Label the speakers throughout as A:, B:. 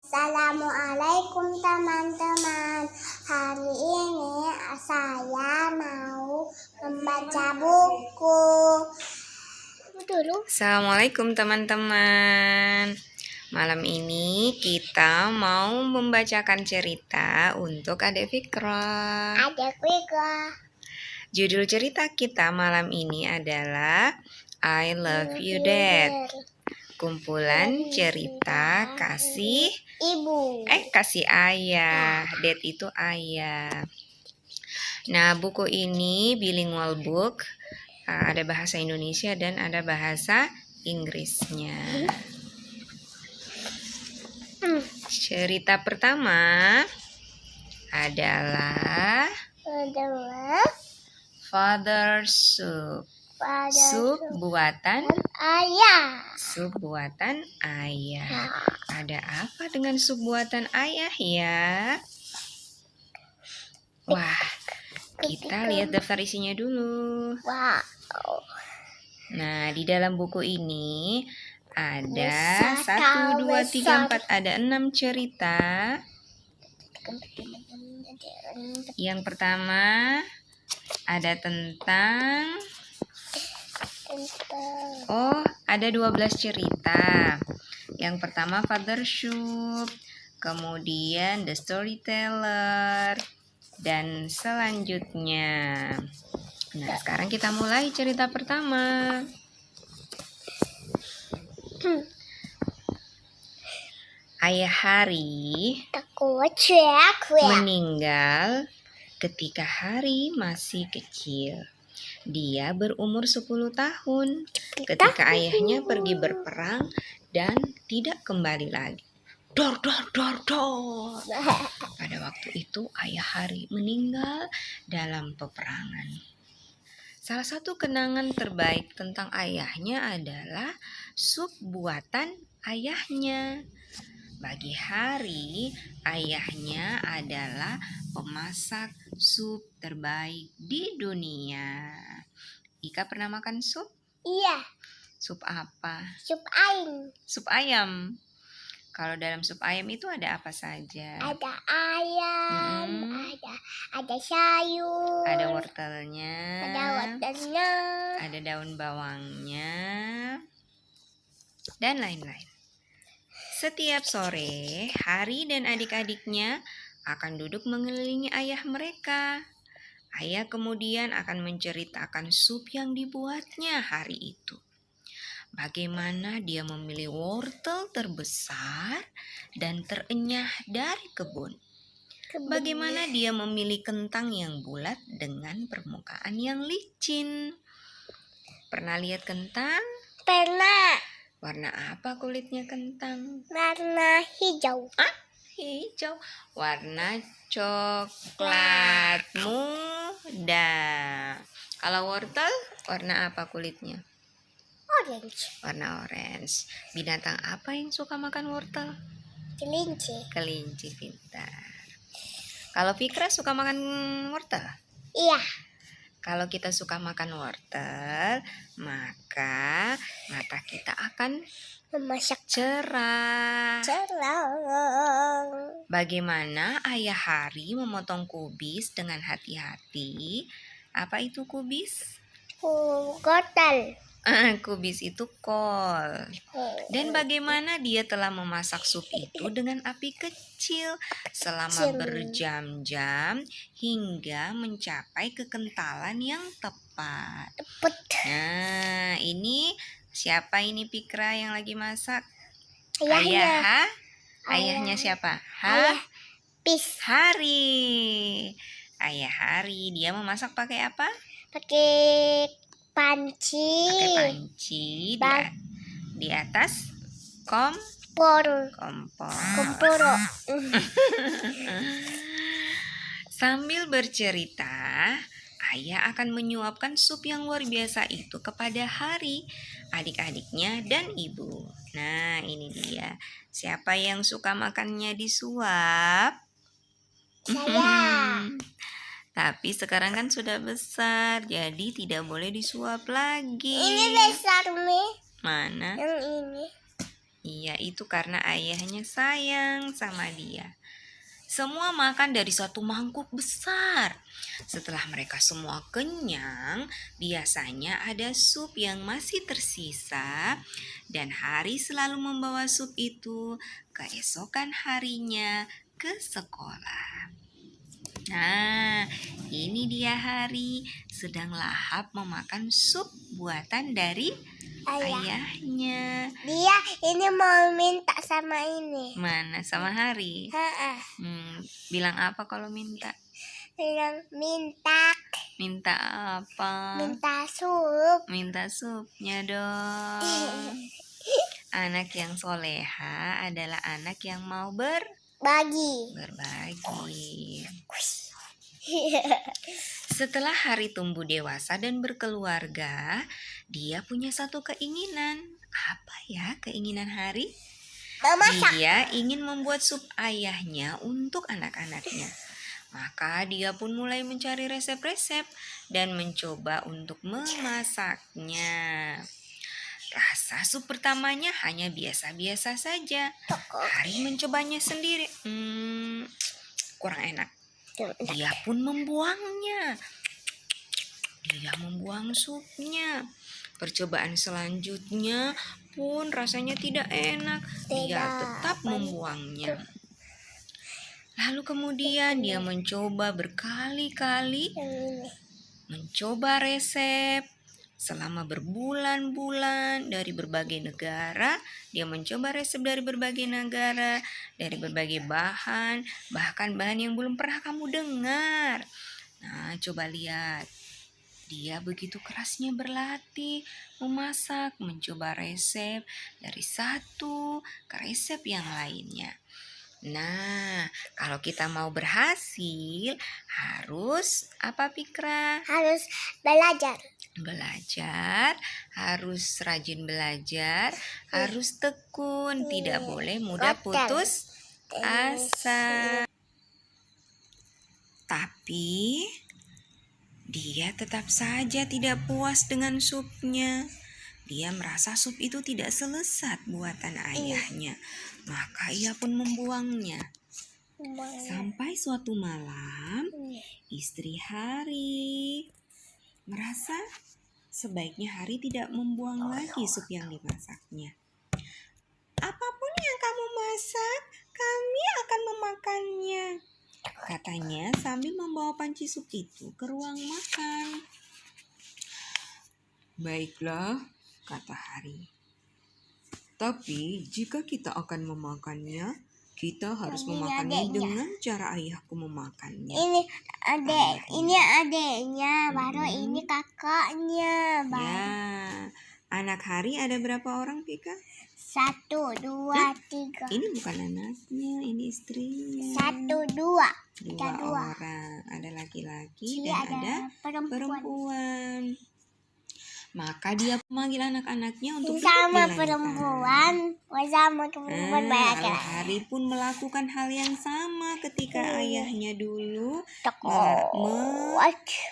A: Assalamualaikum teman-teman. Hari ini saya mau membaca buku.
B: Assalamualaikum teman-teman. Malam ini kita mau membacakan cerita untuk Adik Fikra. Judul cerita kita malam ini adalah I Love You Dad. Kumpulan cerita kasih kasih ayah. Dad itu ayah. Nah, buku ini bilingual book. Ada bahasa Indonesia dan ada bahasa Inggrisnya. Cerita pertama adalah Father Soup. Sup buatan
A: ayah.
B: Sup buatan ayah. Ada apa dengan sup buatan ayah ya? Wah, kita lihat daftar isinya dulu.
A: Wow.
B: Nah, di dalam buku ini ada 1, 2, 3, 4, ada 6 cerita. Yang pertama ada tentang ada 12 cerita. Yang pertama Father Soup, kemudian The Storyteller, dan selanjutnya. Nah, sekarang kita mulai cerita pertama. Ayah Hari meninggal ketika Hari masih kecil. Dia berumur 10 tahun ketika ayahnya pergi berperang dan tidak kembali lagi. Dor, dor, dor, dor. Pada waktu itu ayah Hari meninggal dalam peperangan. Salah satu kenangan terbaik tentang ayahnya adalah sup buatan ayahnya. Bagi Hari, ayahnya adalah pemasak sup terbaik di dunia. Ika pernah makan sup?
A: Iya.
B: Sup apa?
A: Sup ayam.
B: Sup ayam. Kalau dalam sup ayam itu ada apa saja?
A: Ada ayam, ada sayur,
B: ada wortelnya,
A: ada
B: daun bawangnya, dan lain-lain. Setiap sore, Hari dan adik-adiknya akan duduk mengelilingi ayah mereka. Ayah kemudian akan menceritakan sup yang dibuatnya hari itu. Bagaimana dia memilih wortel terbesar dan terenyah dari kebun. Bagaimana dia memilih kentang yang bulat dengan permukaan yang licin. Pernah lihat kentang?
A: Pernah.
B: Warna apa kulitnya kentang?
A: Warna hijau.
B: Hijau. Warna coklat muda. Kalau wortel, warna apa kulitnya?
A: Orange.
B: Warna orange. Binatang apa yang suka makan wortel?
A: Kelinci.
B: Kelinci, pintar. Kalau Fikra suka makan wortel?
A: Iya.
B: Kalau kita suka makan wortel, maka mata kita akan
A: memasak
B: cerah. Bagaimana ayah Hari memotong kubis dengan hati-hati? Apa itu kubis?
A: Wortel.
B: Kubis itu kol. Dan bagaimana dia telah memasak sup itu dengan api kecil selama berjam-jam hingga mencapai kekentalan yang tepat. Nah, ini siapa ini Fikra yang lagi masak? Ayahnya siapa? Hari. Ayah Hari, dia memasak pakai apa?
A: Pakai panci.
B: Di atas kompor. Sambil bercerita, ayah akan menyuapkan sup yang luar biasa itu kepada Hari, adik-adiknya, dan ibu. Nah, ini dia. Siapa yang suka makannya disuap?
A: Saya.
B: Tapi sekarang kan sudah besar, jadi tidak boleh disuap lagi.
A: Ini besar, Mi.
B: Mana?
A: Yang ini.
B: Iya, itu karena ayahnya sayang sama dia. Semua makan dari satu mangkuk besar. Setelah mereka semua kenyang, biasanya ada sup yang masih tersisa, dan Hari selalu membawa sup itu keesokan harinya ke sekolah. Nah, ini dia Hari sedang lahap memakan sup buatan dari
A: Ayah.
B: ayahnya.
A: Dia ini mau minta sama ini.
B: Mana sama Hari? Bilang apa kalau minta?
A: Bilang minta.
B: Minta apa?
A: Minta sup.
B: Minta supnya dong. Anak yang soleha adalah anak yang mau
A: Bagi.
B: berbagi. Setelah Hari tumbuh dewasa dan berkeluarga, dia punya satu keinginan. Apa ya keinginan Hari?
A: Memasak.
B: Dia ingin membuat sup ayahnya untuk anak-anaknya. Maka dia pun mulai mencari resep-resep dan mencoba untuk memasaknya. Rasa sup pertamanya hanya biasa-biasa saja. Hari mencobanya sendiri. Kurang enak. Dia pun membuangnya. Dia membuang supnya. Percobaan selanjutnya pun rasanya tidak enak. Dia tetap membuangnya. Lalu kemudian dia mencoba berkali-kali, mencoba resep selama berbulan-bulan dari berbagai negara. Dia mencoba resep dari berbagai negara, dari berbagai bahan, bahkan bahan yang belum pernah kamu dengar. Nah, coba lihat. Dia begitu kerasnya berlatih, memasak, mencoba resep dari satu ke resep yang lainnya. Nah, kalau kita mau berhasil, harus apa Pikra?
A: Harus belajar.
B: Belajar, harus rajin belajar, harus tekun, tidak boleh mudah putus asa. Tapi dia tetap saja tidak puas dengan supnya. Dia merasa sup itu tidak selesat buatan ayahnya. Maka ia pun membuangnya. Sampai suatu malam, istri Hari merasa sebaiknya Hari tidak membuang lagi sup yang dimasaknya. Apapun yang kamu masak, kami akan memakannya, katanya sambil membawa panci sup itu ke ruang makan. Baiklah, kata Hari. Tapi jika kita akan memakannya, kita harus memakannya dengan cara ayahku memakannya.
A: Ini adeknya, baru ini kakaknya.
B: Ya, anak Hari ada berapa orang, Pika?
A: 1, 2, 3.
B: Ini bukan anaknya, ini istrinya.
A: 1, 2.
B: Dua orang, ada laki-laki dan ada perempuan. Maka dia memanggil anak-anaknya untuk
A: sama
B: duduk di
A: perempuan, sama perempuan banyak.
B: Lalu Hari pun melakukan hal yang sama ketika ayahnya dulu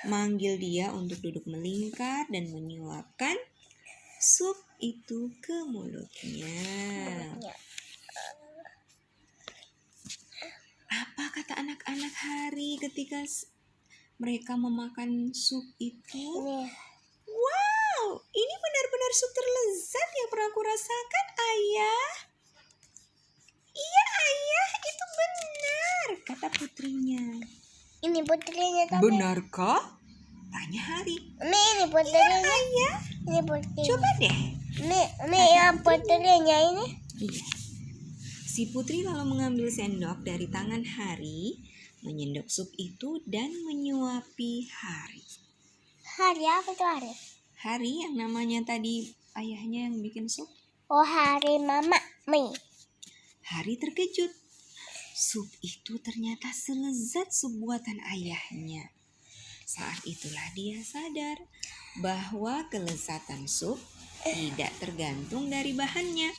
B: memanggil dia untuk duduk melingkar dan menyuapkan sup itu ke mulutnya. Apa kata anak-anak Hari ketika mereka memakan sup itu? Wow, ini benar-benar sup terlezat yang pernah aku rasakan, Ayah. Iya, Ayah, itu benar, kata putrinya.
A: Ini putrinya tapi.
B: Benarkah? Tanya Hari.
A: Ini putrinya.
B: Iya, Ayah.
A: Ini putrinya.
B: Coba deh.
A: Ini yang putrinya ini.
B: Iya. Si putri lalu mengambil sendok dari tangan Hari, menyendok sup itu dan menyuapi Hari.
A: Hari apa tuh Hari?
B: Hari yang namanya tadi ayahnya yang bikin sup.
A: Oh, Hari Mama Mi.
B: Hari terkejut. Sup itu ternyata selezat sup buatan ayahnya. Saat itulah dia sadar bahwa kelezatan sup tidak tergantung dari bahannya,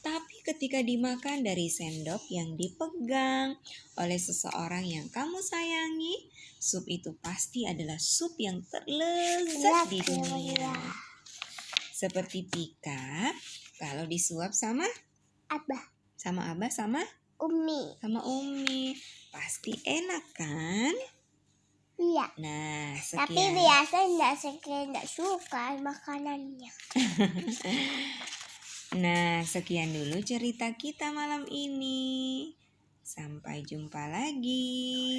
B: tapi ketika dimakan dari sendok yang dipegang oleh seseorang yang kamu sayangi, sup itu pasti adalah sup yang terlezat di dunia. Seperti Pika, kalau disuap sama
A: Abah,
B: Sama Abah sama
A: Umi.
B: Umi. Pasti enak kan?
A: Iya.
B: Nah,
A: Tapi
B: sekian.
A: biasa enggak suka makanannya.
B: Nah, sekian dulu cerita kita malam ini. Sampai jumpa lagi.